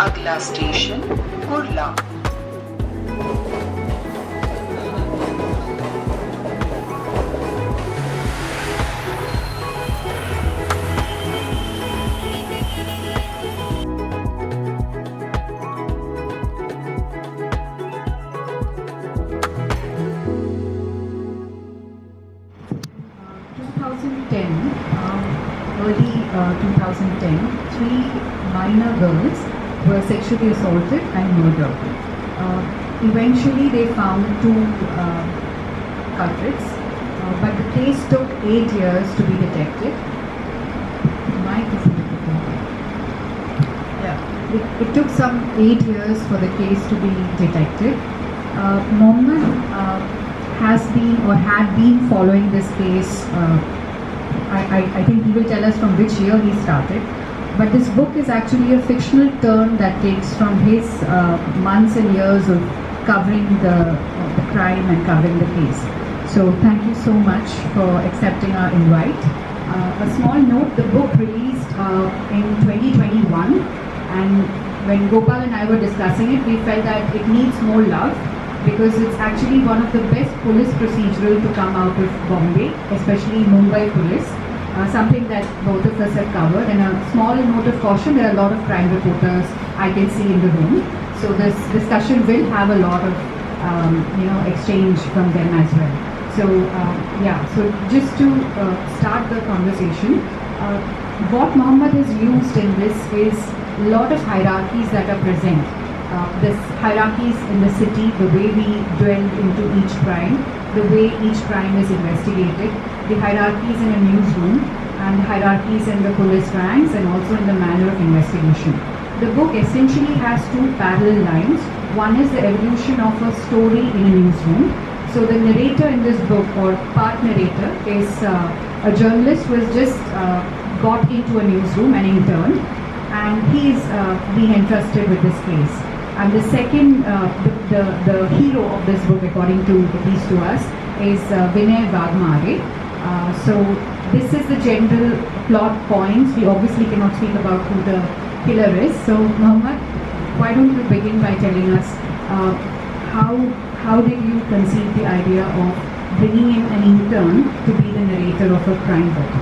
अगला station Kurla. Early 2010, three minor girls were sexually assaulted and murdered. Eventually, they found two culprits, but the case took 8 years to be detected. Mike is a little bit. Yeah, it took some 8 years for the case to be detected. Mohamed has been or had been following this case. I think he will tell us from which year he started. But this book is actually a fictional turn that takes from his months and years of covering the crime and covering the case. So thank you so much for accepting our invite. A small note, the book released in 2021, and when Gopal and I were discussing it, we felt that it needs more love, because it's actually one of the best police procedural to come out of Bombay, especially Mumbai police, something that both of us have covered. And a small note of caution, there are a lot of crime reporters I can see in the room. So this discussion will have a lot of exchange from them as well. So so just to start the conversation, what Mohamed has used in this is a lot of hierarchies that are present. This hierarchies in the city, the way we dwell into each crime, the way each crime is investigated, the hierarchies in a newsroom, and the hierarchies in the police ranks, and also in the manner of investigation. The book essentially has two parallel lines. One is the evolution of a story in a newsroom. So the narrator in this book, or part narrator, is a journalist who has just got into a newsroom, an intern, and he is being entrusted with this case. And the second, the hero of this book, according to at least to us, is Vinay Vagmare. So this is the general plot points. We obviously cannot speak about who the killer is. So Mohamed, why don't you begin by telling us how did you conceive the idea of bringing in an intern to be the narrator of a crime book?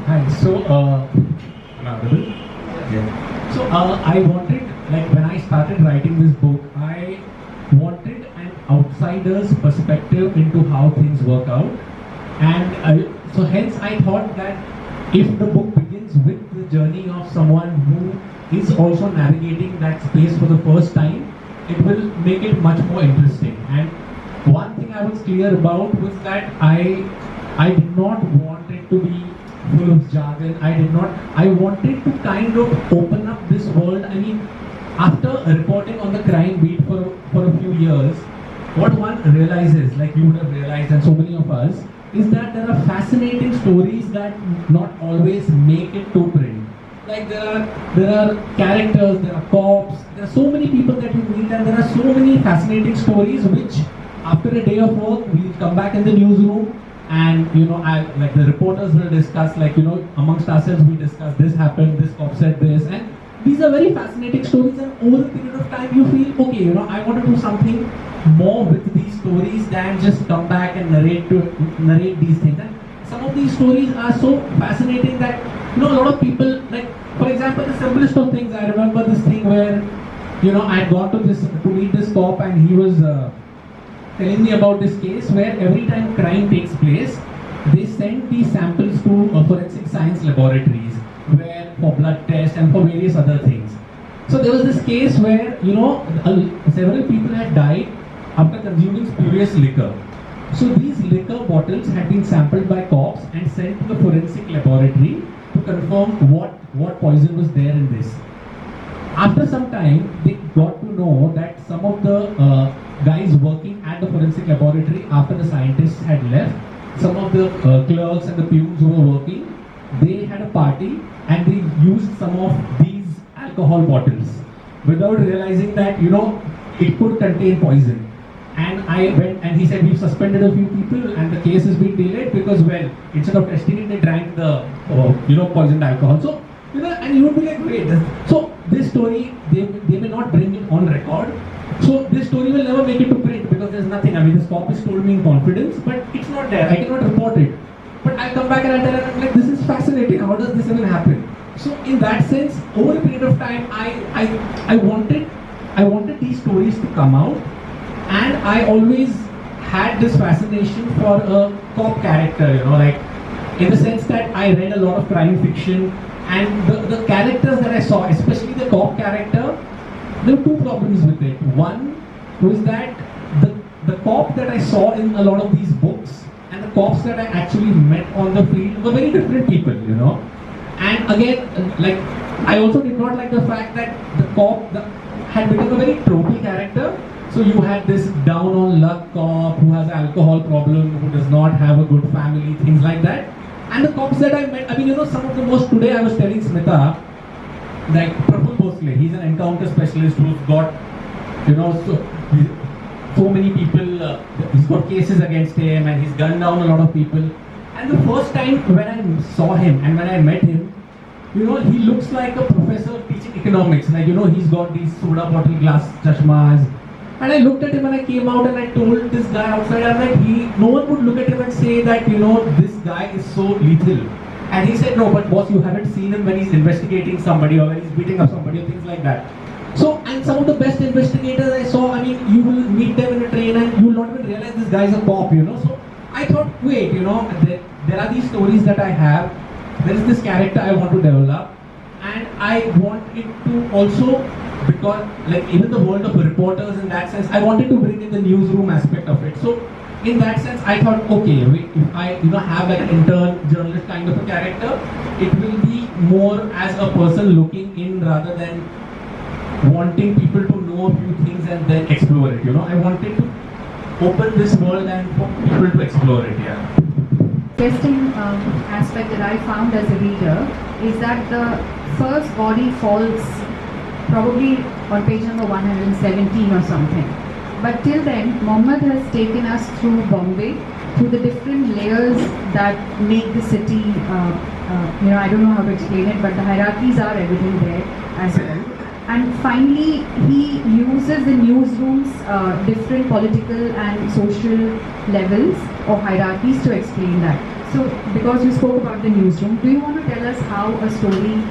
Hi. So am I audible? Yeah. So I wanted, when I started writing this book, I wanted an outsider's perspective into how things work out, and so hence I thought that if the book begins with the journey of someone who is also navigating that space for the first time, it will make it much more interesting. And one thing I was clear about was that I did not want it to be full of jargon. I wanted to kind of open up this world. I mean, after reporting on the crime beat for a few years, what one realizes, like you would have realized and so many of us, is that there are fascinating stories that not always make it to print. Like there are characters, there are cops, there are so many people that you meet, and there are so many fascinating stories which after a day of work, we'll come back in the newsroom, and like the reporters will discuss, amongst ourselves we discuss, this happened, this cop said this, and these are very fascinating stories, and over a period of time you feel, okay, I want to do something more with these stories than just come back and narrate these things. And some of these stories are so fascinating that a lot of people, like for example, the simplest of things, I remember this thing where I had gone to meet this cop, and he was telling me about this case where every time crime takes place, they send these samples to forensic science laboratories where for blood tests and for various other things. So there was this case where several people had died after consuming spurious liquor. So these liquor bottles had been sampled by cops and sent to the forensic laboratory to confirm what poison was there in this. After some time, they got to know that some of the guys working at the forensic laboratory, after the scientists had left, some of the clerks and the peons who were working, they had a party and they used some of these alcohol bottles without realizing that it could contain poison. And I went, and he said, we've suspended a few people and the case has been delayed because, well, instead of testing it, they drank the poisoned alcohol. So and you would be like, wait, so this story, they may not bring it on record. So this story will never make it to print because there's nothing. I mean, this cop is told me in confidence, but it's not there. I cannot report it. But I come back and I tell her, I'm like, this is fascinating. How does this even happen? So in that sense, over a period of time, I wanted these stories to come out, and I always had this fascination for a cop character, like in the sense that I read a lot of crime fiction, and the characters that I saw, especially the cop character, there were two problems with it. One was that the cop that I saw in a lot of these books and the cops that I actually met on the field were very different people, And again, like, I also did not like the fact that the cop had become a very tropey character. So you had this down on luck cop who has an alcohol problem, who does not have a good family, things like that. And the cops that I met, I mean, some of the most, today I was telling Smita, like Praful Bhosle, he's an encounter specialist who's got, so many people, he's got cases against him and he's gunned down a lot of people. And the first time when I saw him and when I met him, he looks like a professor teaching economics. Like, he's got these soda bottle glass chashmas. And I looked at him and I came out and I told this guy outside, I'm like, no one would look at him and say that, this guy is so lethal. And he said, no, but boss, you haven't seen him when he's investigating somebody or when he's beating up somebody or things like that. So, and some of the best investigators I saw, I mean, you will meet them in a train and you will not even realize this guy's a cop, So, I thought, wait, there are these stories that I have, there is this character I want to develop, and I want it to also, because like even the world of reporters in that sense, I wanted to bring in the newsroom aspect of it. So in that sense, I thought, okay, if I have like an intern journalist kind of a character, it will be more as a person looking in rather than wanting people to know a few things and then explore it. I wanted to open this world and for people to explore it. Yeah. Interesting aspect that I found as a reader is that the first body falls probably on page number 117 or something. But till then, Mohammed has taken us through Bombay, through the different layers that make the city, I don't know how to explain it, but the hierarchies are evident there as well. And finally, he uses the newsroom's different political and social levels or hierarchies to explain that. So, because you spoke about the newsroom, do you want to tell us how a story,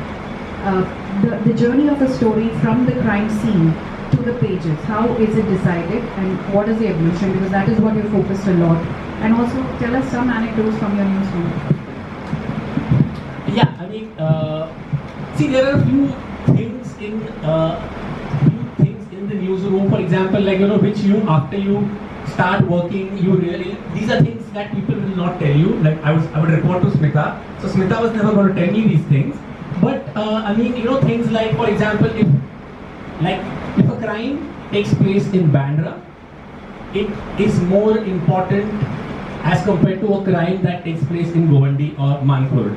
the journey of a story from the crime scene to the pages, how is it decided and what is the evolution? Because that is what you're focused a lot. And also tell us some anecdotes from your newsroom. Yeah, I mean, see, there are a few things in the newsroom, for example, like which after you start working, you really, these are things that people will not tell you. Like I would report to Smita, so Smita was never going to tell me these things. But I mean, things like, for example, if a crime takes place in Bandra, it is more important as compared to a crime that takes place in Govandi or Manpur.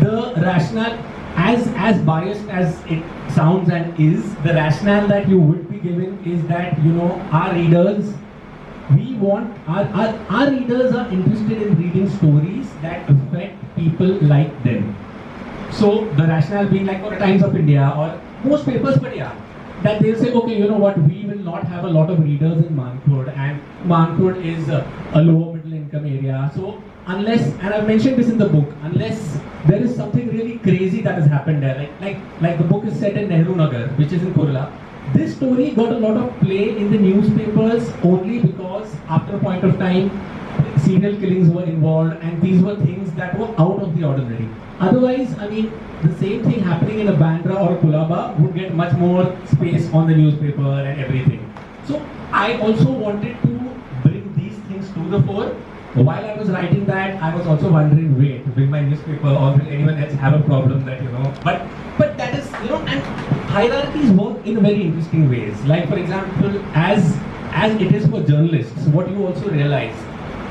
The rationale, as biased as it sounds and is, the rationale that you would be given is that our readers, we want our readers are interested in reading stories that affect people like them. So the rationale being like for Times of India or most papers, but yeah, that they'll say, okay, we will not have a lot of readers in Manpur, and Manpur is a lower middle income area. So unless, and I've mentioned this in the book, unless there is something really crazy that has happened there, like the book is set in Nehru Nagar, which is in Kurla. This story got a lot of play in the newspapers only because after a point of time, serial killings were involved and these were things that were out of the ordinary. Otherwise, I mean, the same thing happening in a Bandra or a Kulaba would get much more space on the newspaper and everything. So I also wanted to bring these things to the fore. While I was writing that, I was also wondering, wait, will my newspaper or will anyone else have a problem that, but that is, and hierarchies work in very interesting ways. Like, for example, as it is for journalists, what you also realize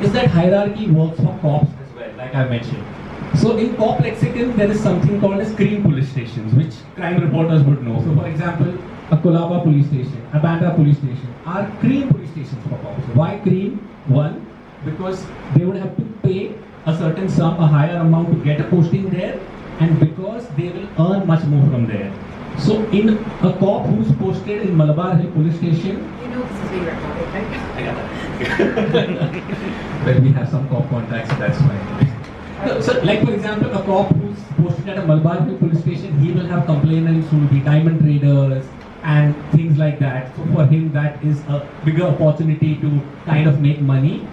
is that hierarchy works for cops as well, like I mentioned. So in cop lexicon, there is something called as cream police stations, which crime reporters would know. So for example, a Kolaba police station, a Bandra police station are cream police stations for cops. Why cream? One, because they would have to pay a certain sum, a higher amount to get a posting there. and because they will earn much more from there. So in a cop who's posted in Malabar Hill Police Station, You know this is being recorded, right? I got that. Well, we have some cop contacts, so that's fine. So, like for example, a cop who's posted at a Malabar Hill Police Station, he will have complainants who will be diamond traders and things like that. So for him, that is a bigger opportunity to kind of make money.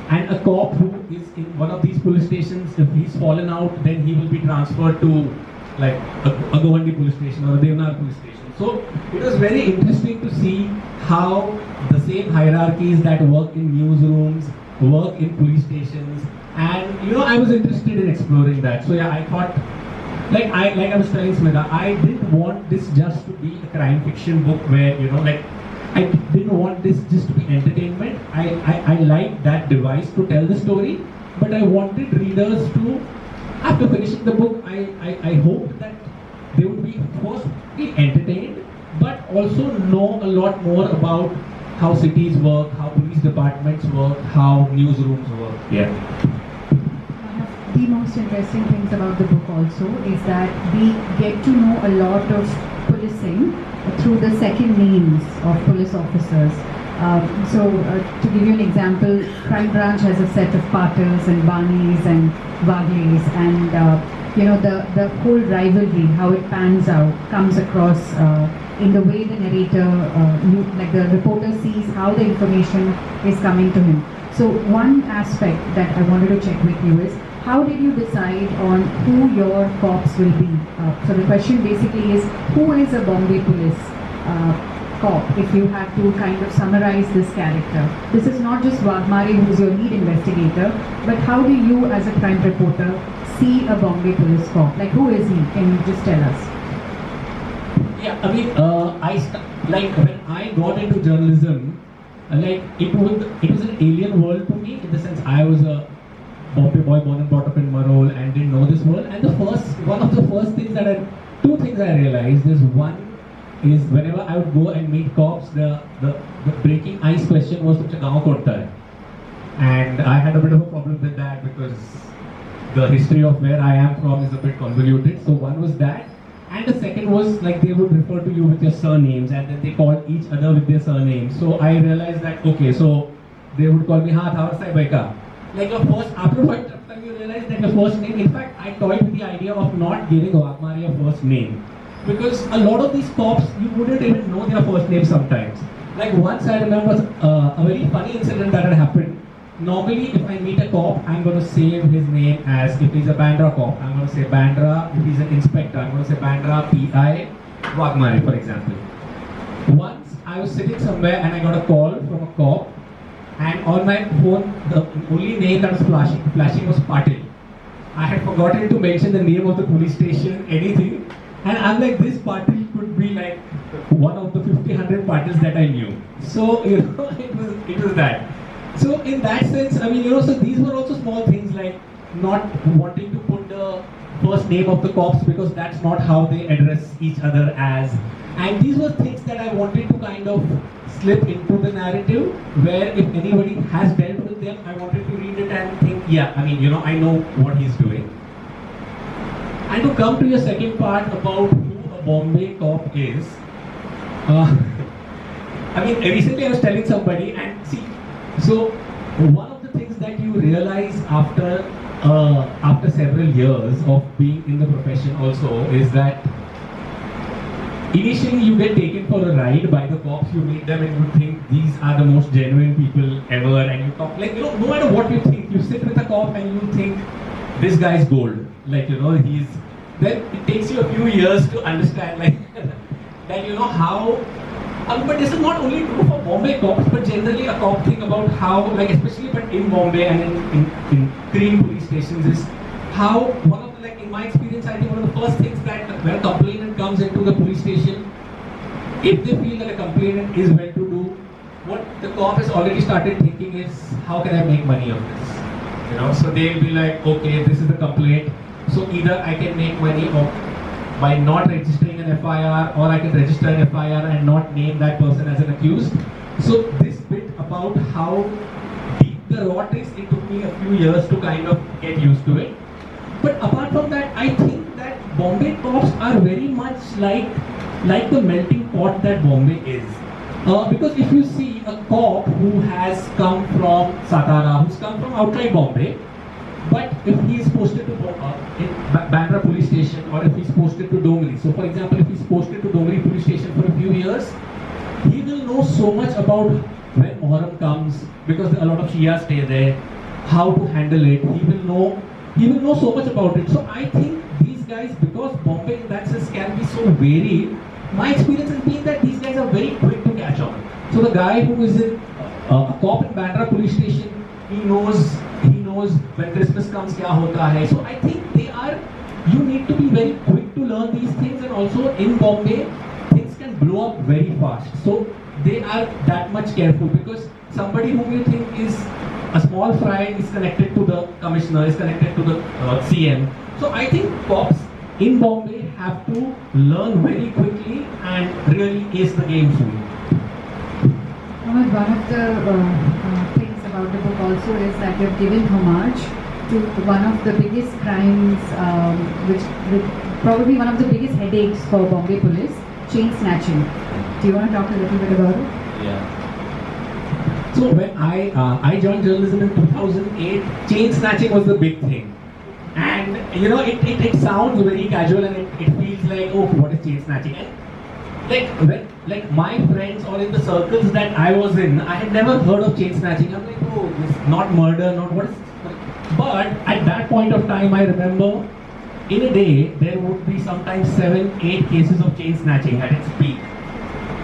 And a cop who is in one of these police stations, if he's fallen out, then he will be transferred to like a Govandi police station or a Devnar police station. So it was very interesting to see how the same hierarchies that work in newsrooms work in police stations. And you know, I was interested in exploring that. So yeah, I thought, like I was telling Smita, I didn't want this just to be a crime fiction book where, you know, like I didn't want this just to be entertainment. I liked that device to tell the story, but I wanted readers to, after finishing the book, I hoped that they would be first be entertained, but also know a lot more about how cities work, how police departments work, how newsrooms work. Yeah. One of the most interesting things about the book also is that we get to know a lot of policing through the second names of police officers. To give you an example, Crime Branch has a set of Patels and Banis and Wagles, and you know, the whole rivalry, how it pans out, comes across in the way the narrator, like the reporter sees how the information is coming to him. So one aspect that I wanted to check with you is, how did you decide on who your cops will be? So the question basically is, who is a Bombay police cop, if you had to kind of summarize this character? This is not just Wagmare, who's your lead investigator, but how do you as a crime reporter see a Bombay police cop? Like, who is he? Can you just tell us? Yeah, I mean, like when I got into journalism, like it was an alien world to me, in the sense I was a Bombay boy born and brought up in Marol and didn't know this world. And one of the first things two things I realized is, one is whenever I would go and meet cops, the breaking ice question was "Tumse gaon kaun hota hai?" And I had a bit of a problem with that because the history of where I am from is a bit convoluted. So one was that. And the second was, like, they would refer to you with your surnames, and then they called each other with their surnames. So I realized that, okay, so they would call me Thaver Sahib Baika. Like your first, after a point of time, you realize that your first name, in fact, I toyed with the idea of not giving Wagmare a first name. Because a lot of these cops, you wouldn't even know their first name sometimes. Like once I remember a very funny incident that had happened. Normally, if I meet a cop, I'm going to save his name as, if he's a Bandra cop, I'm going to say Bandra. If he's an inspector, I'm going to say Bandra PI Wagmare, for example. Once I was sitting somewhere and I got a call from a cop, and on my phone, the only name that was flashing was Patil. I had forgotten to mention the name of the police station, anything. And I'm like, this Patil could be like one of the 50-100 Patils that I knew. So, you know, it was that. So in that sense, I mean, you know, so these were also small things, like not wanting to put the first name of the cops because that's not how they address each other as. And these were things that I wanted to kind of slip into the narrative, where if anybody has dealt with them, I wanted to read it and think, yeah, I mean, you know, I know what he's doing. And to come to your second part about who a Bombay cop is, I mean, recently I was telling somebody, and see, so one of the things that you realize after several years of being in the profession also is that initially you get taken for a ride by the cops, you meet them and you think these are the most genuine people ever, and you talk, like, you know, no matter what you think, you sit with a cop and you think this guy's gold, like, you know, then it takes you a few years to understand, like, that, you know, how. But this is not only true for Bombay cops, but generally a cop thing about how, like, especially but in Bombay and in green police stations, is how one of the, like, in my experience, I think one of the first things that when a complainant comes into the police station, if they feel that a complainant is well to do, what the cop has already started thinking is, how can I make money of this? You know, so they'll be like, okay, this is the complaint, so either I can make money by not registering an FIR, or I can register an FIR and not name that person as an accused. So this bit about how deep the rot is, it took me a few years to kind of get used to it. But apart from that, I think that Bombay cops are very much like the melting pot that Bombay is. Because if you see a cop who has come from Satara, who's come from outside Bombay, but if he is posted to in Bandra police station, or if he's posted to Dongri, so for example, if he's posted to Dongri police station for a few years, he will know so much about when Muharram comes, because a lot of Shia stay there, how to handle it. He will know so much about it. So I think these guys, because Bombay in that sense can be so varied, my experience has been that these guys are very quick to catch on. So the guy who is in a cop in Bandra police station, he knows when Christmas comes kya hota hai. So I think you need to be very quick to learn these things, and also in Bombay, things can blow up very fast. So they are that much careful, because somebody whom you think is a small fry is connected to the commissioner, is connected to the CM. So I think cops in Bombay have to learn very quickly and really ace the game soon. Mohamed, one of the things about the book also is that you've given homage to one of the biggest crimes, which probably one of the biggest headaches for Bombay police, chain snatching. Do you want to talk a little bit about it? Yeah. So when I joined journalism in 2008, chain snatching was the big thing. And it sounds very casual, and it feels like, oh, what is chain snatching? And like my friends, or in the circles that I was in, I had never heard of chain snatching. I'm like, oh, this is not murder, not what is. But at that point of time, I remember in a day there would be sometimes 7-8 cases of chain snatching at its peak.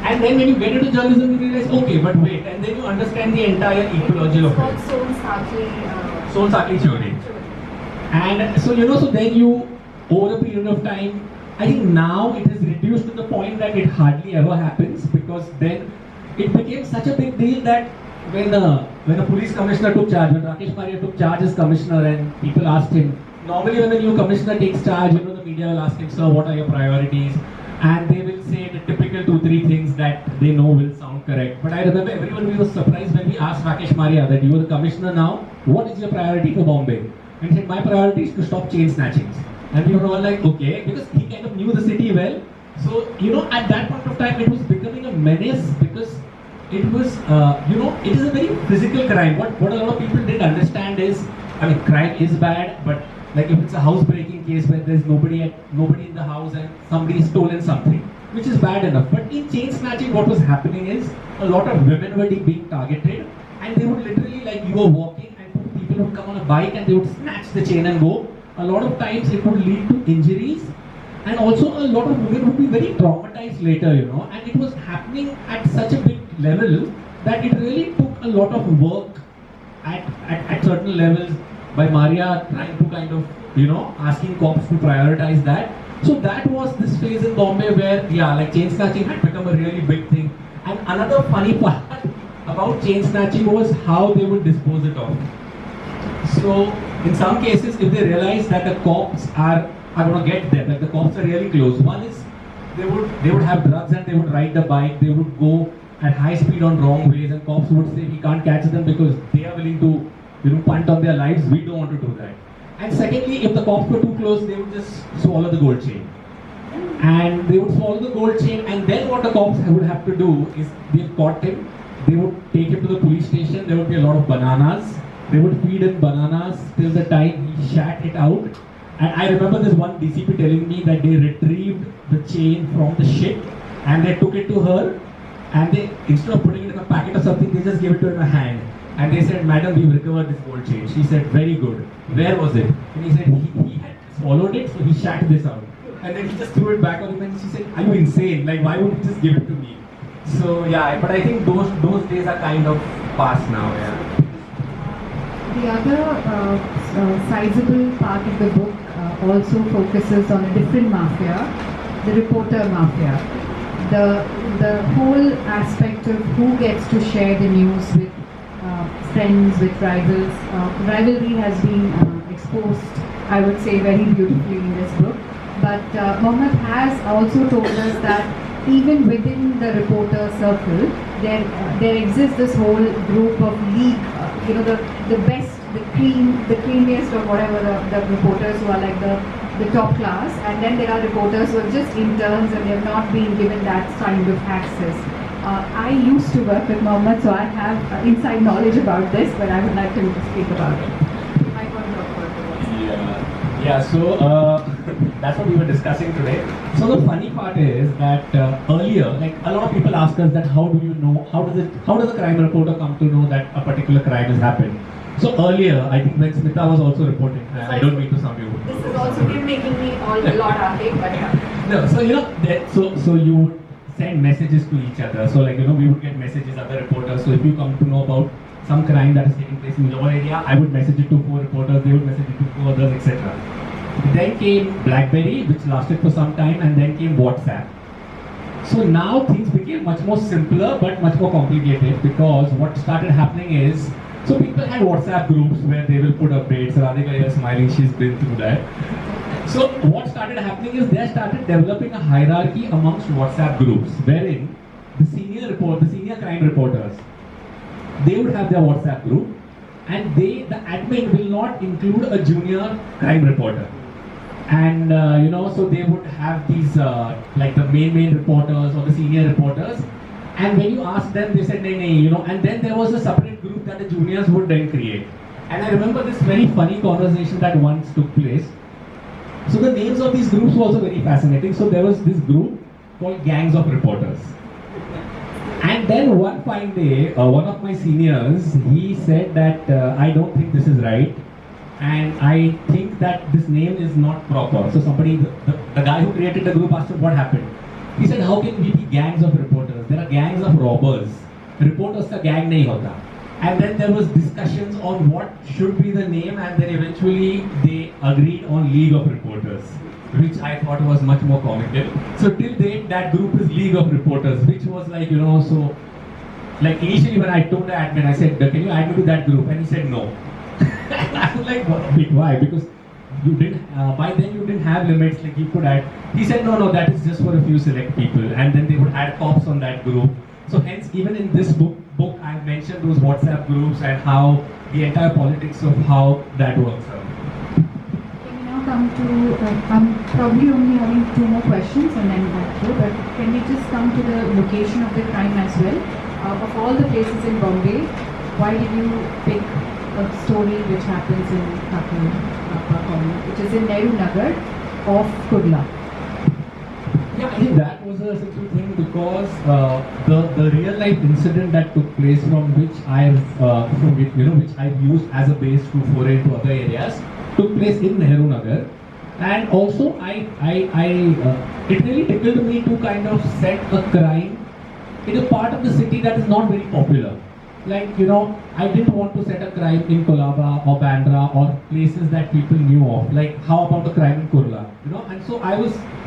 And then when you get into journalism, you realize, okay, but wait, and then you understand the entire ecology of it. It's called Soul Sakli Chori. And so so then you, over a period of time, I think now it has reduced to the point that it hardly ever happens, because then it became such a big deal that when a police commissioner took charge, when Rakesh Maria took charge as commissioner, and people asked him, normally when a new commissioner takes charge, the media will ask him, sir, what are your priorities? And they will say the typical 2-3 things that they know will sound correct. But I remember everyone was surprised when we asked Rakesh Maria that you are the commissioner now, what is your priority for Bombay? And he said, my priority is to stop chain snatchings. And we were all like, okay, because he kind of knew the city well. So, at that point of time, it was becoming a menace, because it was, it is a very physical crime. What a lot of people didn't understand is, crime is bad, but like if it's a housebreaking case where there's nobody in the house and somebody stolen something, which is bad enough. But in chain snatching, what was happening is a lot of women were being targeted, and they would literally, like, you were walking and people would come on a bike and they would snatch the chain and go. A lot of times it would lead to injuries, and also a lot of women would be very traumatized later, and it was happening at such a big level that it really took a lot of work at certain levels by Maria, trying to kind of, asking cops to prioritize that. So that was this phase in Bombay where, like chain snatching had become a really big thing. And another funny part about chain snatching was how they would dispose it off. So in some cases, if they realize that the cops are going to get them, like the cops are really close, one is they would have drugs and they would ride the bike, they would go at high speed on wrong ways, and cops would say we can't catch them because they are willing to punt on their lives, we don't want to do that. And secondly, if the cops were too close, they would just swallow the gold chain. And they would swallow the gold chain, and then what the cops would have to do is, they've caught him, they would take him to the police station, there would be a lot of bananas, they would feed him bananas till the time he shat it out. And I remember this one DCP telling me that they retrieved the chain from the ship and they took it to her, and they, instead of putting it in a packet or something, they just gave it to her in a hand. And they said, madam, we've recovered this gold chain. She said, very good. Where was it? And he said, he had swallowed it, so he shat this out. And then he just threw it back on him, and she said, are you insane? Like, why would you just give it to me? So yeah, but I think those days are kind of past now. Yeah. The other sizable part of the book also focuses on a different mafia, the reporter mafia. The whole aspect of who gets to share the news with friends, with rivals. Rivalry has been exposed, I would say, very beautifully in this book. But Mohamed has also told us that even within the reporter circle, there exists this whole group of league, the best, the creamiest of whatever the reporters who are like the the top class, and then there are reporters who are just interns and they have not been given that kind of access. I used to work with Mohamed, so I have inside knowledge about this, but I would like him to speak about it. I want to talk about it. Yeah, so that's what we were discussing today. So the funny part is that earlier, like a lot of people ask us that how do you know, how does a crime reporter come to know that a particular crime has happened? So earlier, I think when Smita was also reporting, I don't mean to sound you. This is also been making me a lot happy, but no, so you know, so you would send messages to each other. So like, you know, we would get messages, other reporters. So if you come to know about some crime that is taking place in your area, I would message it to 4 reporters, they would message it to 4 others, etc. Then came BlackBerry, which lasted for some time, and then came WhatsApp. So now things became much more simpler, but much more complicated, because what started happening is, so people had WhatsApp groups where they will put updates. Radhika is smiling, she's been through that. So what started happening is they started developing a hierarchy amongst WhatsApp groups, wherein the senior crime reporters, they would have their WhatsApp group, and the admin will not include a junior crime reporter. And you know, so they would have these like the main reporters or the senior reporters, and when you ask them, they said, nay, you know, and then there was a separate group that the juniors would then create. And I remember this very funny conversation that once took place. So the names of these groups were also very fascinating. So there was this group called Gangs of Reporters. And then one fine day, one of my seniors, he said that I don't think this is right, and I think that this name is not proper. So somebody, the guy who created the group asked him what happened. He said, how can we be gangs of reporters? There are gangs of robbers. Reporters ka gang nahi hota. And then there was discussions on what should be the name, and then eventually they agreed on League of Reporters, which I thought was much more comical. So till date, that group is League of Reporters, which was like, you know, so like initially when I told the admin, I said, can you add me to that group? And he said no. And I was like, why? Because you didn't, by then you didn't have limits, like you could add. He said, no, that is just for a few select people. And then they would add cops on that group. So hence, even in this book I've mentioned those WhatsApp groups and how the entire politics of how that works out. can we now come to, I'm probably only having 2 more questions and then back to, but can we just come to the location of the crime as well? Of all the places in Bombay, why did you pick a story which happens in Kakul, which is in Nehru Nagar off Kurla? Yeah, I think that was a simple thing because the real life incident that took place which I've used as a base to foray into other areas took place in Nehru Nagar, and also it really tickled me to kind of set a crime in a part of the city that is not very popular. Like, you know, I didn't want to set a crime in Kolaba or Bandra or places that people knew of. Like, how about the crime in Kurla? You know, and so I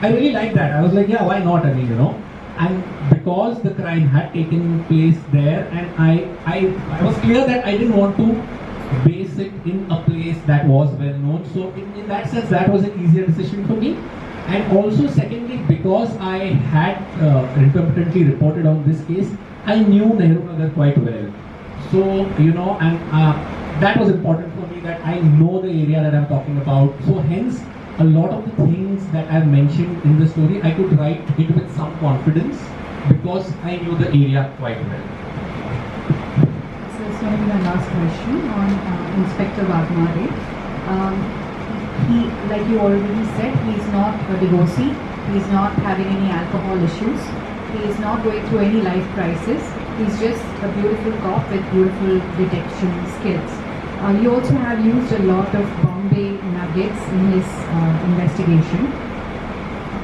really liked that. I was like, yeah, why not? I mean, you know, and because the crime had taken place there, and I was clear that I didn't want to base it in a place that was well known. So in that sense, that was an easier decision for me. And also, secondly, because I had intermittently reported on this case, I knew Nehru Nagar quite well. So, you know, and that was important for me, that I know the area that I'm talking about. So hence, a lot of the things that I've mentioned in the story, I could write it with some confidence because I knew the area quite well. So it's going to be my last question on Inspector Wagmare. He, like you already said, he's not a divorcee. He's not having any alcohol issues. He is not going through any life crisis. He's just a beautiful cop with beautiful detection skills. You also have used a lot of Bombay nuggets in his investigation.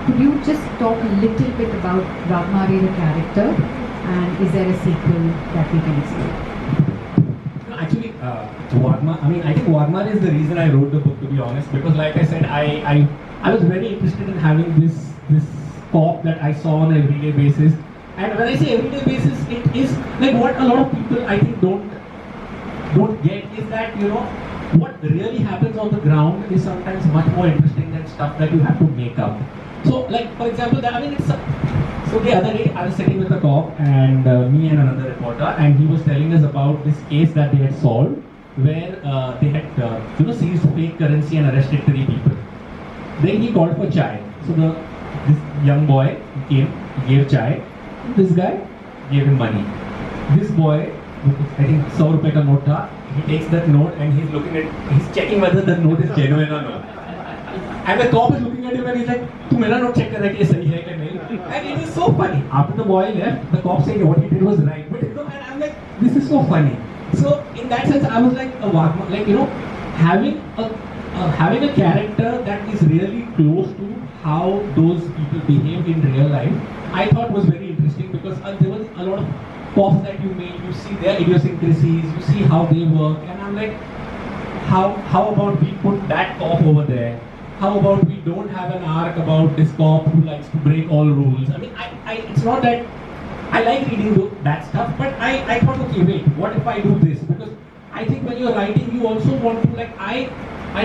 Could you just talk a little bit about Wagmare the character, and is there a sequel that we can explore? No, actually, I think Wagmare is the reason I wrote the book, to be honest, because like I said, I was very interested in having this cop that I saw on an everyday basis. And when I say everyday basis, it is like what a lot of people I think don't get is that, you know, what really happens on the ground is sometimes much more interesting than stuff that you have to make up. So, like for example, so the other day I was sitting with a cop and me and another reporter, and he was telling us about this case that they had solved where they had seized fake currency and arrested 3 people. Then he called for chai. So this young boy came, he gave chai. This guy gave him money. This boy, I think 100 rupees ka note tha, he takes that note and he's checking whether the note is genuine or not. And the cop is looking at him and he's like, "Tu mera note check kar raha hai ki ye sahi hai ki nahi?" And it is so funny. After the boy left, the cop said what he did was right. But and I'm like, this is so funny. So in that sense, I was like having a character that is really close to how those people behave in real life, I thought was very interesting because there was a lot of cops that you meet, you see their idiosyncrasies, you see how they work, and I'm like, how about we put that cop over there? How about we don't have an arc about this cop who likes to break all rules? I mean, it's not that I like reading that stuff, but I thought, okay, wait, what if I do this? Because I think when you're writing, you also want to, like, I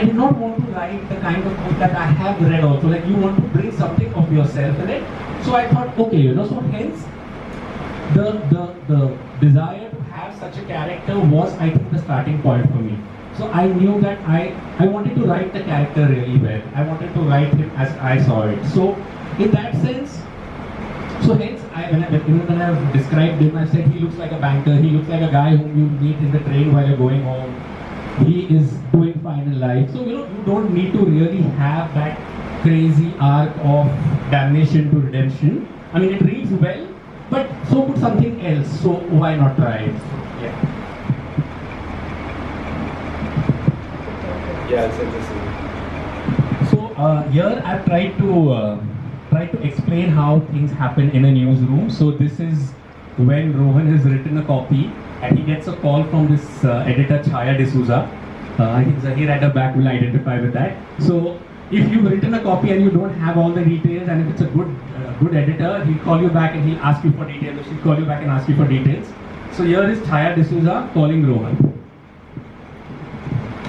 did not want to write the kind of book that I have read also. Like, you want to bring something of yourself in it. So I thought, okay, so hence the desire to have such a character was, I think, the starting point for me. So I knew that I wanted to write the character really well. I wanted to write him as I saw it. So in that sense, so hence when I have described him, I said he looks like a banker, he looks like a guy whom you meet in the train while you're going home. He is doing fine in life. So you don't need to really have that crazy arc of damnation to redemption. I mean, it reads well, but so could something else. So why not try it? So, yeah. Yeah, it's interesting. So here I've tried to explain how things happen in a newsroom. So this is when Rohan has written a copy and he gets a call from this editor Chaya D'Souza. I think Zahir at the back will identify with that. So if you've written a copy and you don't have all the details, and if it's a good editor, he'll call you back and he'll ask you for details, or she'll call you back and ask you for details. So here is Chaya D'Souza calling Rohan.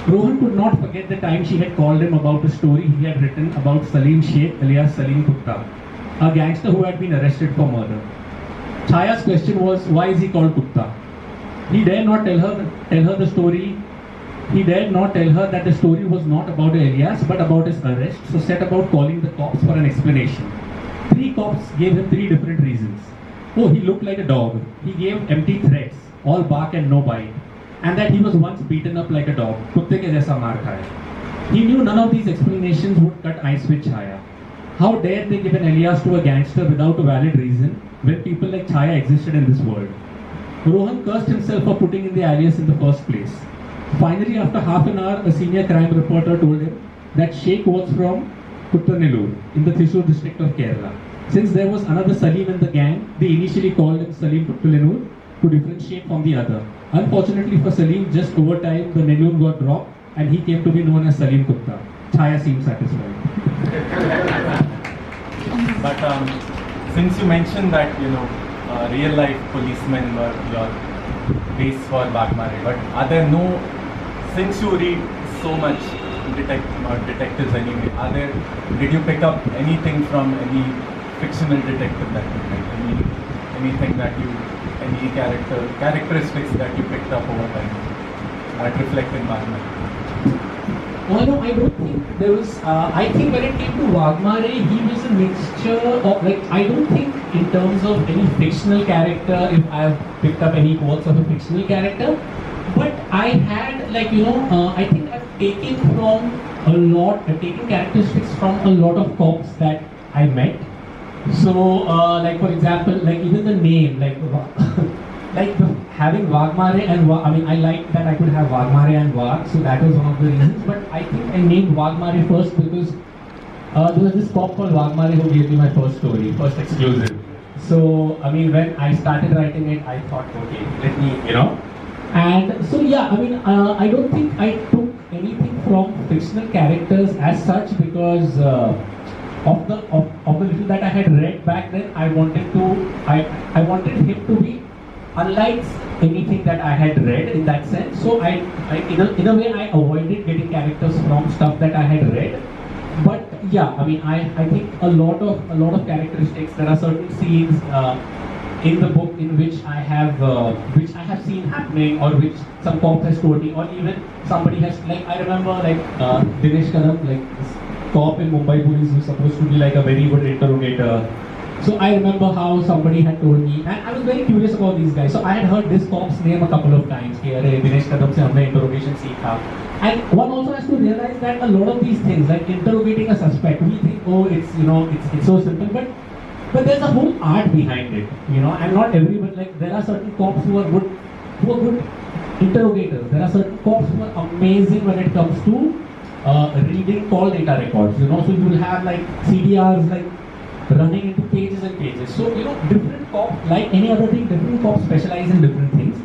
Rohan could not forget the time she had called him about a story he had written about Salim Sheikh alias Salim Kutta, a gangster who had been arrested for murder. Chaya's question was, why is he called Kutta? He dared not tell her the story. He dared not tell her that the story was not about Elias but about his arrest, so set about calling the cops for an explanation. 3 cops gave him 3 different reasons. Oh, he looked like a dog. He gave empty threats, all bark and no bite. And that he was once beaten up like a dog, kutte ke jaisa maar khaya. He knew none of these explanations would cut ice with Chaya. How dare they give an alias to a gangster without a valid reason when people like Chaya existed in this world? Rohan cursed himself for putting in the alias in the first place. Finally, after half an hour, a senior crime reporter told him that Sheikh was from Kuttanellur in the Thrissur district of Kerala. Since there was another Salim in the gang, they initially called him Salim Kuttanellur to differentiate from the other. Unfortunately for Salim, just over time, the Nellur got dropped and he came to be known as Salim Kutta. Chaya seemed satisfied. But since you mentioned that, real life policemen were your base for Bagmare, but are there no, since you read so much detectives anyway, did you pick up anything from any fictional detective that you read? Anything that any characteristics that you picked up over time that reflect in Bagmare? Well, no, I don't think there was. I think when it came to Wagmare, he was a mixture of, like, I don't think in terms of any fictional character, if I have picked up any quotes of a fictional character, but I had, like, I think I've taken characteristics from a lot of cops that I met. So, like, for example, like, even the name, like, having Wagmare and I liked that I could have Wagmare and Wag, so that was one of the reasons. But I think I named Wagmare first because there was this cop called Wagmare who gave me my first story, first exclusive. So, when I started writing it, I thought, okay, let me, And so, yeah, I don't think I took anything from fictional characters as such because of the little that I had read back then, I wanted him to be unlike anything that I had read in that sense. So in a way I avoided getting characters from stuff that I had read. But yeah, I think a lot of characteristics. There are certain scenes in the book in which I have seen happening, or which some cop has told me, or even somebody has, like, I remember, like, Dinesh Kadam, like this cop in Mumbai police who's supposed to be like a very good interrogator. So I remember how somebody had told me, and I was very curious about these guys. So I had heard this cop's name a couple of times. कि अरे दिनेश कदम से हमने interrogation सीखा. And one also has to realize that a lot of these things, like interrogating a suspect, we think, oh, it's so simple, but there's a whole art behind it, and not everybody, like there are certain cops who are good interrogators. There are certain cops who are amazing when it comes to reading call data records, so you will have like CDRs like running into pages and pages. So, different cops, like any other thing, different cops specialize in different things.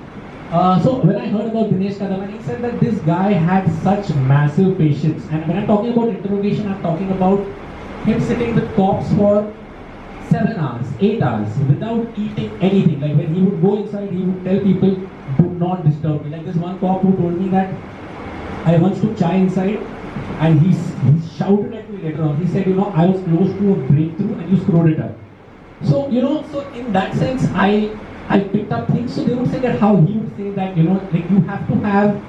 So when I heard about Dinesh Kadam, and he said that this guy had such massive patience, and when I'm talking about interrogation, I'm talking about him sitting with cops for 7 hours, 8 hours without eating anything. Like when he would go inside, he would tell people, do not disturb me. Like this one cop who told me that I once took chai inside, and he shouted at me later on. He said, I was close to a breakthrough and you screwed it up. So, so in that sense, I picked up things. So they would say that how he would say that, like you have to have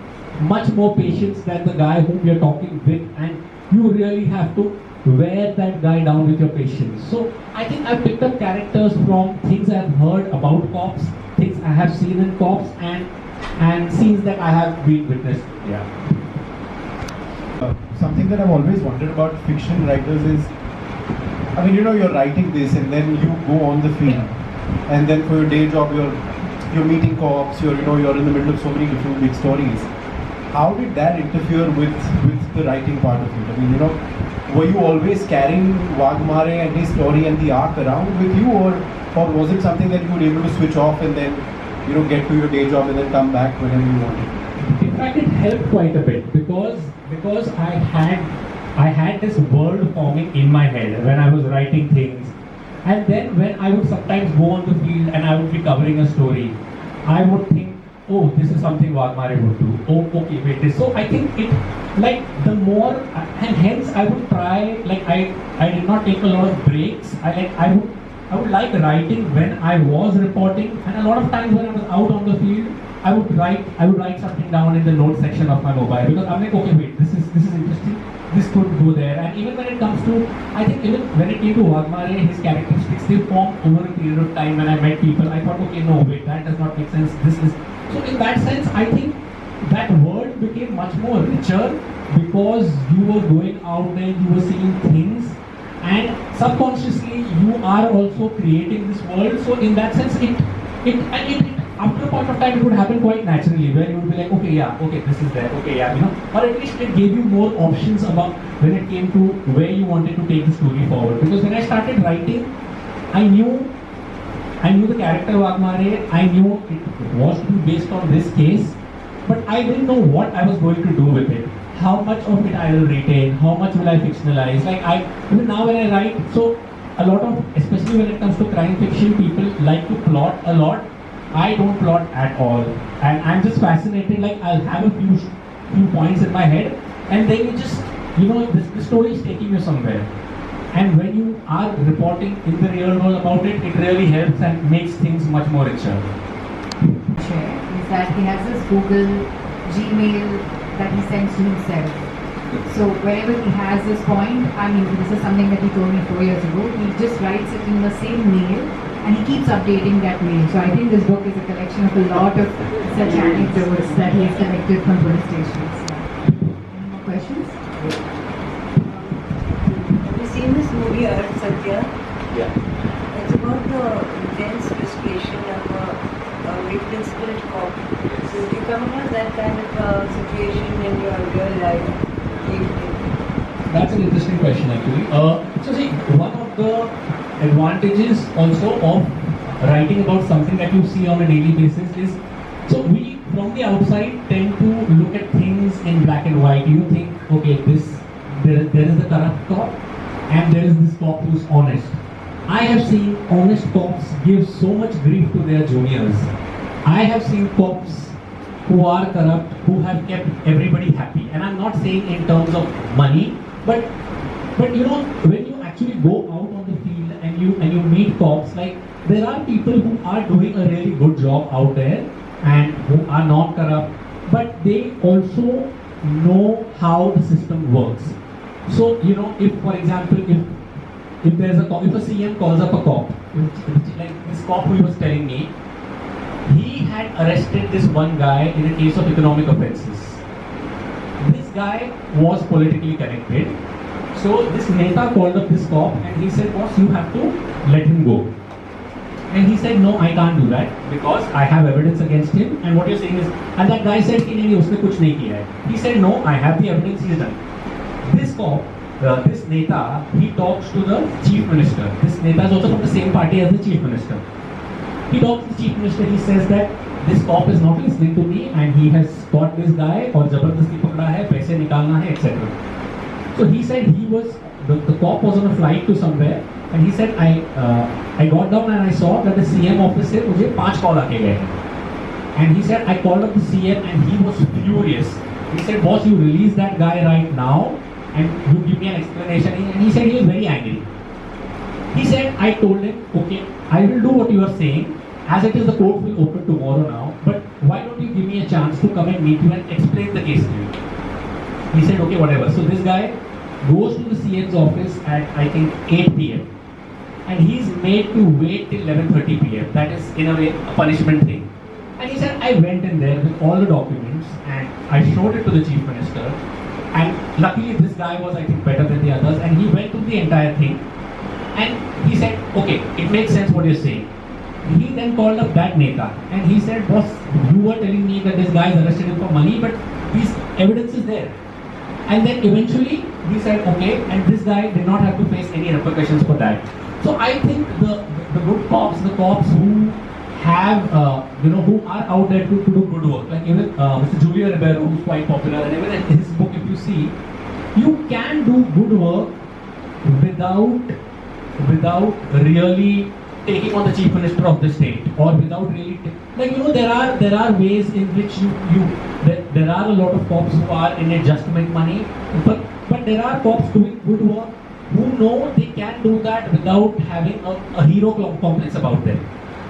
much more patience than the guy whom you're talking with, and you really have to wear that guy down with your patience. So I think I picked up characters from things I've heard about cops, things I have seen in cops, and scenes that I have been witnessed. Yeah. Something that I've always wondered about fiction writers is, you're writing this and then you go on the field, and then for your day job you're meeting cops, you're in the middle of so many different big stories. How did that interfere with the writing part of it? Were you always carrying Wagmare and his story and the arc around with you, or was it something that you were able to switch off and then get to your day job and then come back whenever you wanted? In fact, it helped quite a bit because I had this world forming in my head when I was writing things, and then when I would sometimes go on the field and I would be covering a story, I would think, oh, this is something Wagmare would do. Oh, okay, wait, this. So I think it, like the more, and hence I would try, like I did not take a lot of breaks. I would like writing when I was reporting, and a lot of times when I was out on the field, I would write something down in the notes section of my mobile, because I'm like, okay, wait, this is interesting, this could go there. And even when it comes to, I think even when it came to Wagmare, his characteristics, they formed over a period of time. When I met people, I thought, okay, no, wait, that does not make sense, this is. So in that sense, I think that world became much more richer because you were going out there, you were seeing things, and subconsciously you are also creating this world. So in that sense, it after a point of time, it would happen quite naturally, where you would be like, okay, yeah, okay, this is there, okay, yeah, or at least it gave you more options about when it came to where you wanted to take the story forward. Because when I started writing, I knew the character Wagmare, I knew it was to be based on this case, but I didn't know what I was going to do with it. How much of it I will retain, how much will I fictionalize. Like even now when I write, so a lot of, especially when it comes to crime fiction, people like to plot a lot. I don't plot at all, and I'm just fascinated. Like I'll have a few points in my head, and then you just, the story is taking you somewhere. And when you are reporting in the real world about it, it really helps and makes things much more richer. Share is that he has this Google Gmail that he sends to himself. So whenever he has this point, this is something that he told me 4 years ago, he just writes it in the same mail and he keeps updating that mail. So I think this book is a collection of a lot of such anecdotes that he has collected from police stations. Any more questions? Have you seen this movie Earth Satya? Yeah. It's about the intense frustration of a principled cop. So do you come across that kind of situation in your real life? That's an interesting question actually. So see, one of the advantages also of writing about something that you see on a daily basis is, so we from the outside tend to look at things in black and white. You think, okay, there is a corrupt cop and there is this cop who's honest. I have seen honest cops give so much grief to their juniors. I have seen cops who are corrupt, who have kept everybody happy. And I'm not saying in terms of money, but when you actually go out on the field and you meet cops, like there are people who are doing a really good job out there and who are not corrupt, but they also know how the system works. So, you know, if for example, if there's a cop, if a CM calls up a cop, like this cop who was telling me, he had arrested this one guy in a case of economic offences. This guy was politically connected. So this Neta called up this cop and he said, boss, you have to let him go. And he said, no, I can't do that because I have evidence against him. And what you're saying is, and that guy said, कि नहीं उसने कुछ नहीं किया है. He said, no, I have the evidence, he's done. This cop, this Neta, he talks to the chief minister. This Neta is also from the same party as the chief minister. He talks to the chief minister, he says that this cop is not listening to me and he has got this guy और जबरदस्ती पकड़ा है, पैसे निकालना है, etc. So he said he was, the cop was on a flight to somewhere and he said, I got down and I saw that the CM office से मुझे 5 call आके गए हैं. And he said, I called up the CM and he was furious. He said, boss, you release that guy right now and you give me an explanation. And he said he was very angry. He said, I told him, okay, I will do what you are saying. As it is, the court will open tomorrow now. But why don't you give me a chance to come and meet you and explain the case to you? He said, okay, whatever. So this guy goes to the CM's office at, I think, 8 p.m. And he's made to wait till 11:30 p.m. That is, in a way, a punishment thing. And he said, I went in there with all the documents and I showed it to the chief minister. And luckily, this guy was, I think, better than the others. And he went through the entire thing. And he said, okay, it makes sense what you're saying. He then called up that Neta and he said, boss, you were telling me that this guy is arrested him for money, but his evidence is there. And then eventually he said, okay, and this guy did not have to face any repercussions for that. So I think the good cops, the cops who have, who are out there to do good work, like even Mr. Julio Ribeiro, who's quite popular, and even in his book, if you see, you can do good work without really taking on the chief minister of the state, or without really there are ways in which there are a lot of cops who are in it just to make money, but there are cops doing good work who know they can do that without having a hero complex about them.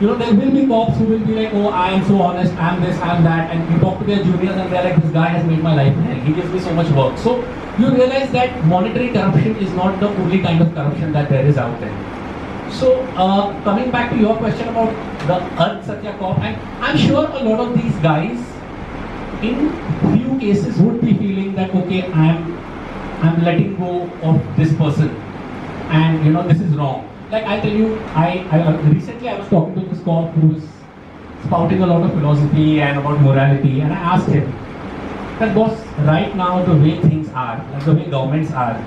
There will be cops who will be like, oh, I am so honest, I am this, I am that, and you talk to their juniors and they're like, this guy has made my life hell, he gives me so much work. So you realize that monetary corruption is not the only kind of corruption that there is out there. So coming back to your question about the Arth Satya cop, I'm sure a lot of these guys in few cases would be feeling that, okay, I'm letting go of this person and this is wrong. Like I tell you, recently I was talking to this cop who was spouting a lot of philosophy and about morality, and I asked him that, boss, right now the way things are, like the way governments are,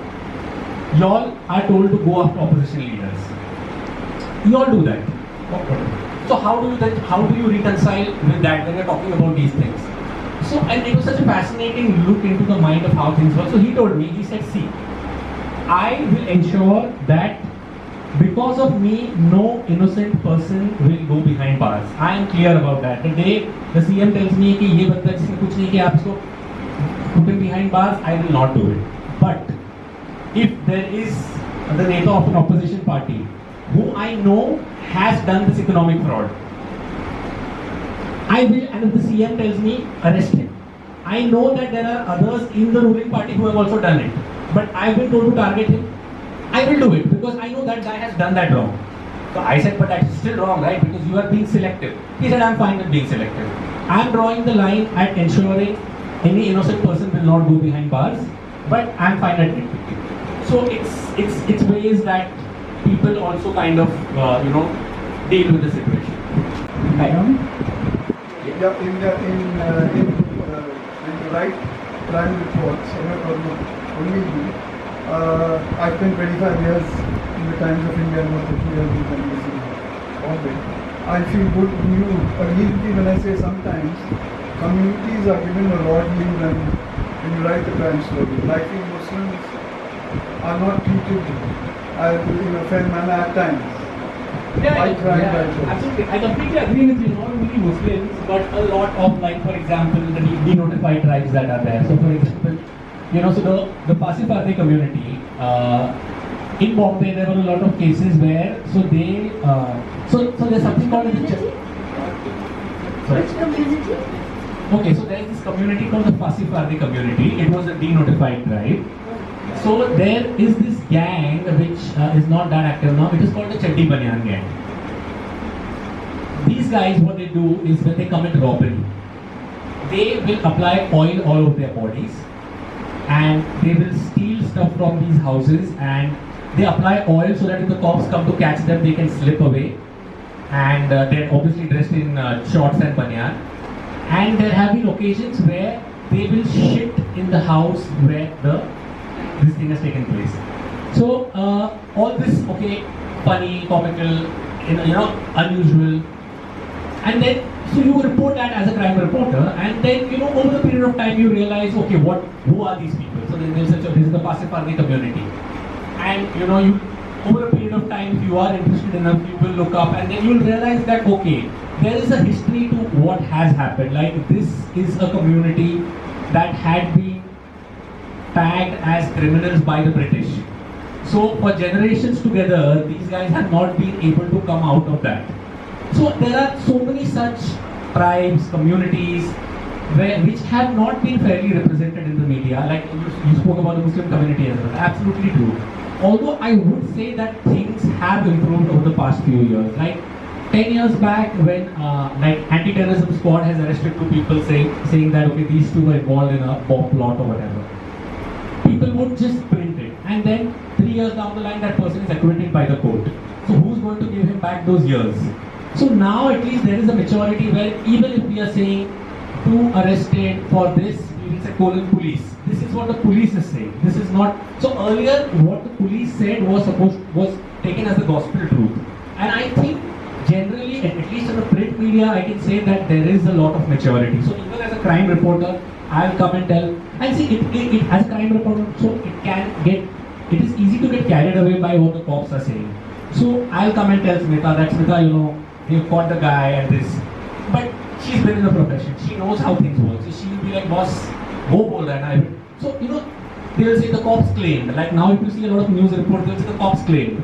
y'all are told to go after opposition leaders. You all do that. So how do you reconcile with that when you're talking about these things? So, and it was such a fascinating look into the mind of how things work. So he told me, he said, see, I will ensure that because of me, no innocent person will go behind bars. I am clear about that. The day the CM tells me कि ये बंदा जिसने कुछ नहीं किया आपको put him behind bars, I will not do it. But if there is the Neta of an opposition party who I know has done this economic fraud, I will, and if the CM tells me, arrest him. I know that there are others in the ruling party who have also done it, but I've been told to target him. I will do it because I know that guy has done that wrong. So I said, but that's still wrong, right? Because you are being selective. He said, I'm fine with being selective. I'm drawing the line at ensuring any innocent person will not go behind bars, but I'm fine at it. So it's ways that people also kind of deal with the situation. Yeah, when you write crime reports, only you. I spent 25 years in the Times of India and 30 years in journalism. I feel good immediately when I say sometimes communities are given a raw deal when you write the crime story. I feel Muslims are not treated in a fair manner at times. Absolutely. I completely agree with you. Not only Muslims, but a lot of, like, for example, the denotified tribes that are there. So, for example, so the Pasifardi community in Bombay, there were a lot of cases where, so there's something called Which community? Okay, so there is this community called the Pasifardi community. It was a denotified tribe. So there is this gang which is not that active now. It is called the Chaddi Banyan gang. These guys, what they do is when they commit robbery, they will apply oil all over their bodies and they will steal stuff from these houses and they apply oil so that if the cops come to catch them, they can slip away. And they're obviously dressed in shorts and banyan. And there have been occasions where they will shit in the house where this thing has taken place. So all this, okay, funny, comical, unusual. And then, so you report that as a crime reporter, and then, over the period of time, you realize, okay, who are these people? So then this is the Pasiparni community. And, you, over a period of time, if you are interested enough, you will look up, and then you'll realize that, okay, there is a history to what has happened. Like, this is a community that had been tagged as criminals by the British. So, for generations together, these guys have not been able to come out of that. So there are so many such tribes, communities, which have not been fairly represented in the media. Like you spoke about the Muslim community as well. Absolutely true. Although I would say that things have improved over the past few years. Like 10 years back, when like anti-terrorism squad has arrested two people saying that okay, these two were involved in a bomb plot or whatever, people would just print it, and then 3 years down the line, that person is acquitted by the court. So who's going to give him back those years? So now at least there is a maturity where even if we are saying two arrested for this, we will say police. This is what the police is saying. This is not. So earlier what the police said was taken as the gospel truth. And I think generally, at least in the print media, I can say that there is a lot of maturity. So even as a crime reporter, I'll come and tell. And see, it as a crime reporter, so it is easy to get carried away by what the cops are saying. So I'll come and tell Smita that Smita, they caught the guy and this. But she's been in the profession. She knows how things work. So she'll be like, boss, go bol raha hai na. So, they will say the cops claimed. Like now if you see a lot of news reports, they'll say the cops claimed.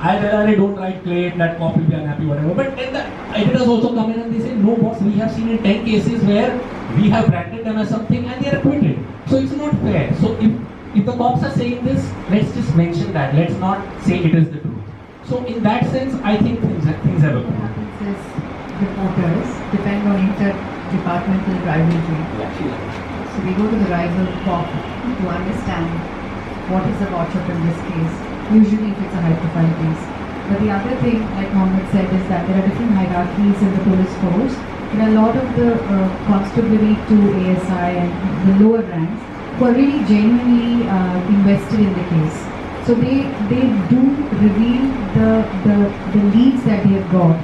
I don't write claim, that cop will be unhappy, whatever. But then the editors also come in and they say, no boss, we have seen in 10 cases where we have branded them as something and they are acquitted. So it's not fair. So if the cops are saying this, let's just mention that. Let's not say it is the truth. So in that sense, I think things have improved. What happens is reporters depend on inter-departmental rivalry. So we go to the rival cop to understand what is the watch-up in this case, usually if it's a high-profile case. But the other thing, like Mohamed said, is that there are different hierarchies in the police force. There are a lot of the constabulary to ASI and the lower ranks who are really genuinely invested in the case. So they do reveal the leads that they have got.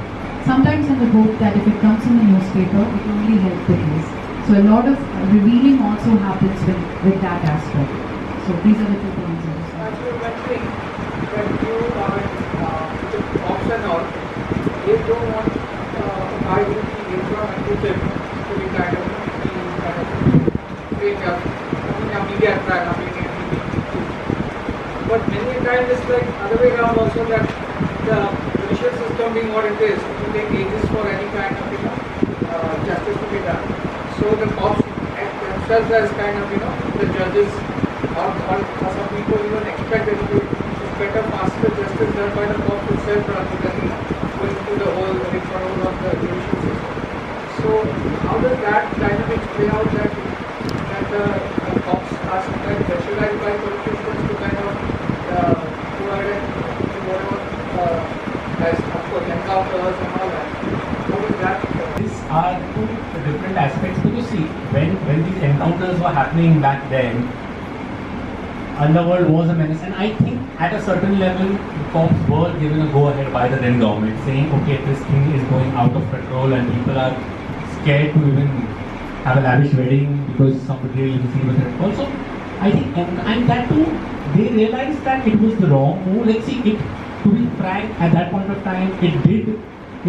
Sometimes in the hope that if it comes in the newspaper, it will really help the case. So a lot of revealing also happens with that aspect. So these are the 2 points. As you were mentioning, when you are with the cops and all, they don't want I will be introduced to be kind of create a media track, but many times it's like other way around also that the judicial system being what it is, it will take ages for any kind of justice to be done. So the cops themselves as kind of the judges or some people even expect that it is better faster justice done by the cops itself rather than going through the whole rigmarole of the judicial system. So how does that dynamics play out that the cops are sometimes pressurized by politicians to kind of go ahead and do whatever as of course encounters and all that? How does that These are 2 different aspects, because see, when these encounters were happening back then, underworld was a menace, and I think at a certain level, the cops were given a go-ahead by the then government, saying, okay, this thing is going out of control and people are scared to even have a lavish wedding because somebody will receive a threat. Also, I think, and that too, they realized that it was the wrong move. Let's see, to be frank, at that point of time, it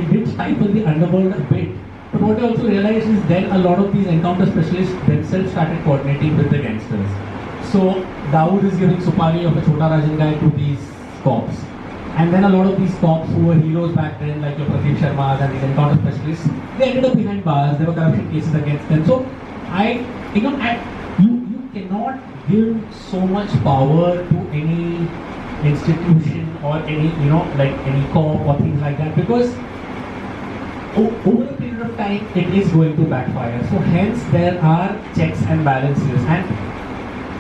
did stifle the underworld a bit. But what I also realized is then a lot of these encounter specialists themselves started coordinating with the gangsters. So Dawood is giving supari of a Chota Rajan guy to these cops. And then a lot of these cops who were heroes back then, like your Pradeep Sharma and these encounter specialists, they ended up behind bars. There were corruption cases against them. So you cannot give so much power to any institution or any, like any corp or things like that, because over a period of time it is going to backfire. So hence there are checks and balances, and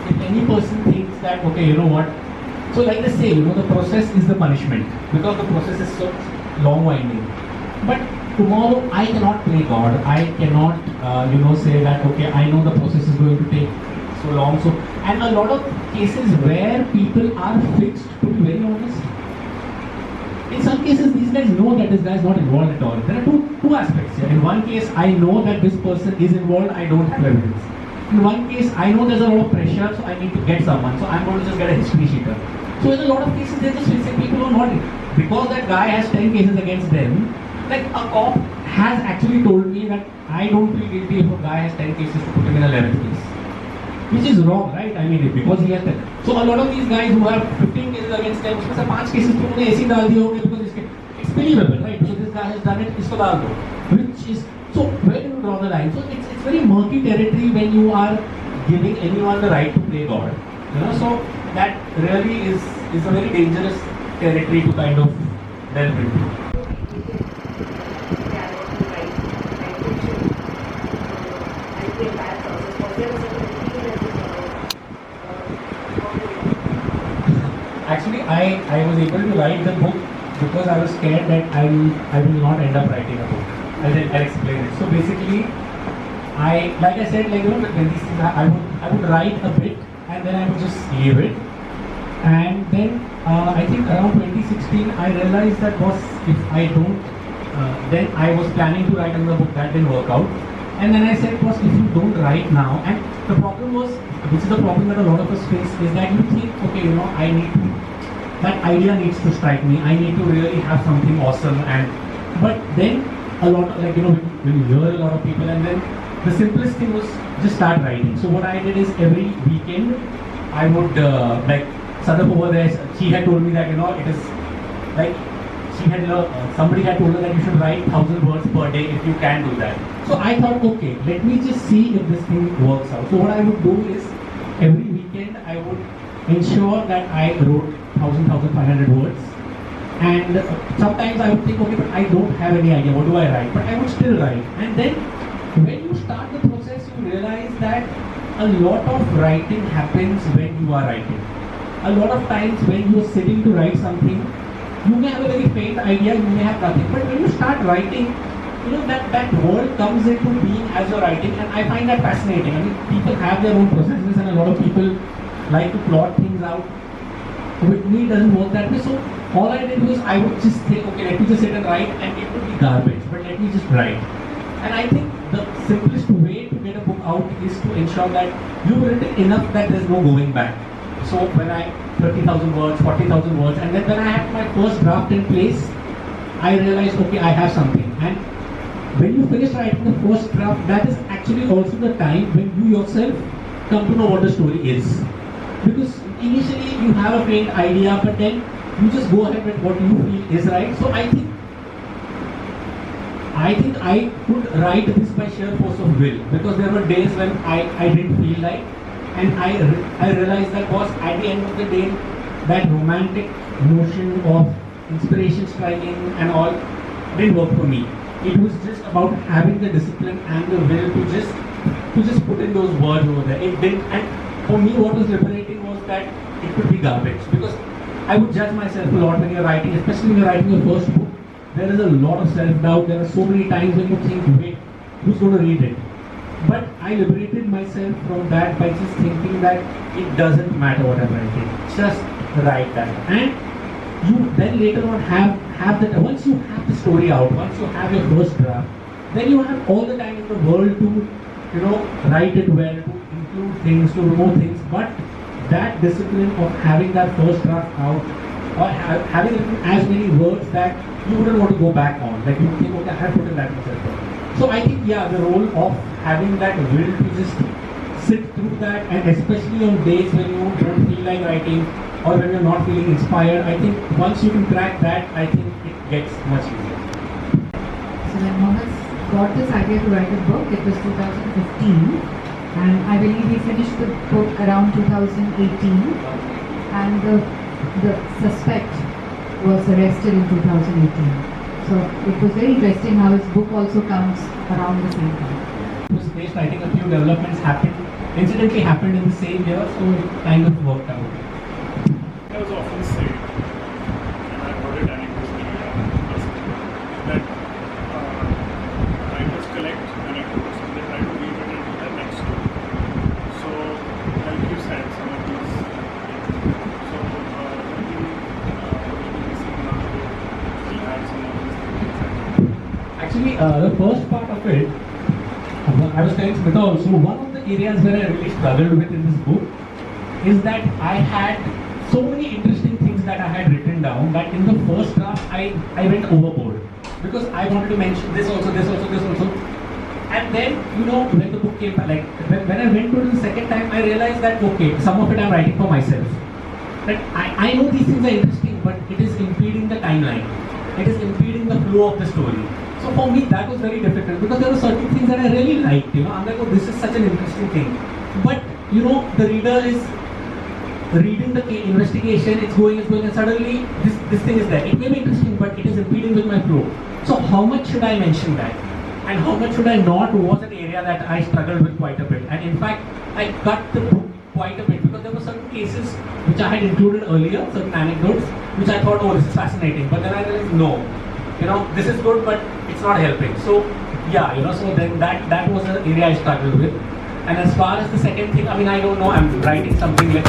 if any person thinks that, okay, you know what, so like they say, the process is the punishment, because the process is so long winding. But tomorrow I cannot play God. I cannot, say that, okay, I know the process is going to take so long. So, and a lot of cases where people are fixed, to be very honest, in some cases these guys know that this guy is not involved at all. There are two aspects here. In one case, I know that this person is involved, I don't have evidence. In one case, I know there's a lot of pressure, so I need to get someone, so I'm going to just get a history sheeter. So in a lot of cases, they're just fixing people who are not, because that guy has 10 cases against them. Like a cop has actually told me that I don't feel guilty if a guy has 10 cases to put him in 11th case. Which is wrong, right? I mean, because he has 10. So a lot of these guys who have 15 cases against them, उसमें से 5 cases तो उन्हें ऐसी डाल दिए होंगे because it's believable, right? Because this guy has done it, इसको डाल दो. Which is, so where do you draw the line? So it's very murky territory when you are giving anyone the right to play God. So that really is a very dangerous territory to kind of delve into. Actually, I was able to write the book because I was scared that I will not end up writing a book. I'll explain it. So basically, like I said, when these things, I would write a bit and then I would just leave it. And then I think around 2016, I realized that if I don't, then I was planning to write another book. That didn't work out. And then I said, if you don't write now, and the problem was, which is the problem that a lot of us face, is that you think, okay, I need to, that idea needs to strike me, I need to really have something awesome, but then a lot of, when you hear a lot of people, and then the simplest thing was just start writing. So what I did is every weekend, I would, Sadap over there, she had told me that, it is, she had, somebody had told her that you should write 1,000 words per day if you can do that. So I thought, okay, let me just see if this thing works out. So what I would do is, every weekend I would ensure that I wrote 1,500 words. And sometimes I would think, okay, but I don't have any idea, what do I write? But I would still write. And then, when you start the process, you realize that a lot of writing happens when you are writing. A lot of times when you are sitting to write something, you may have a very faint idea, you may have nothing. But when you start writing, that world comes into being as you're writing, and I find that fascinating. I mean, people have their own processes, and a lot of people like to plot things out. With me, it doesn't work that way. So all I did was I would just think, okay, let me just sit and write, and it would be garbage, but let me just write. And I think the simplest way to get a book out is to ensure that you've written enough that there's no going back. So when 30,000 words, 40,000 words, and then when I had my first draft in place, I realized, okay, I have something. And when you finish writing the first draft, that is actually also the time when you yourself come to know what the story is. Because initially you have a faint idea, but then you just go ahead with what you feel is right. So I think I could write this by sheer force of will, because there were days when I didn't feel like, and I realized that at the end of the day, that romantic notion of inspiration striking and all didn't work for me. It was just about having the discipline and the will to just put in those words over there. It didn't, and for me what was liberating was that it could be garbage, because I would judge myself a lot when you're writing, especially when you're writing your first book. There is a lot of self-doubt. There are so many times when you think, wait, who's going to read it? But I liberated myself from that by just thinking that it doesn't matter what I'm writing. Just write that. And you then later on have that, once you have the story out, once you have your first draft, then you have all the time in the world to, write it well, to include things, to remove things. But that discipline of having that first draft out, or having as many words that you wouldn't want to go back on, like you think, okay, I have put in that much effort. So I think, yeah, the role of having that will to just sit through that, and especially on days when you don't feel like writing or when you're not feeling inspired, I think once you can crack that, I think it gets much easier. So when Mohammed got this idea to write a book, it was 2015, And I believe we finished the book around 2018, and the suspect was arrested in 2018. So it was very interesting how his book also comes around the same time. Was based, I think a few developments incidentally happened in the same year, so it kind of worked out. I was often said, and I've heard it anecdotally, that writers collect anecdotes and they try to weave it into their next story. So, like you said, some of these, so maybe we see another book will have some of these things. Actually, the first part of it, I was telling Smita also, one of the areas where I really struggled with in this book is that I had so many interesting things that I had written down that in the first draft I went overboard because I wanted to mention this also, this also, this also. And then, you know, when the book came, like when I went to it the second time, I realized that okay, some of it I'm writing for myself. That I know these things are interesting, but it is impeding the timeline. It is impeding the flow of the story. So for me, that was very difficult because there were certain things that I really liked. You know, I'm like, oh, this is such an interesting thing. But you know, the reader is reading the investigation. It's going, and suddenly this thing is there. It may be interesting, but it is impeding with my flow. So how much should I mention that, and how much should I not? Was an area that I struggled with quite a bit. And in fact, I cut the book quite a bit because there were certain cases which I had included earlier, certain anecdotes, which I thought, oh, this is fascinating. But then I realized, no. You know, this is good, but it's not helping. So, yeah, you know, so then that was an area I struggled with. And as far as the second thing, I mean, I don't know, I'm writing something like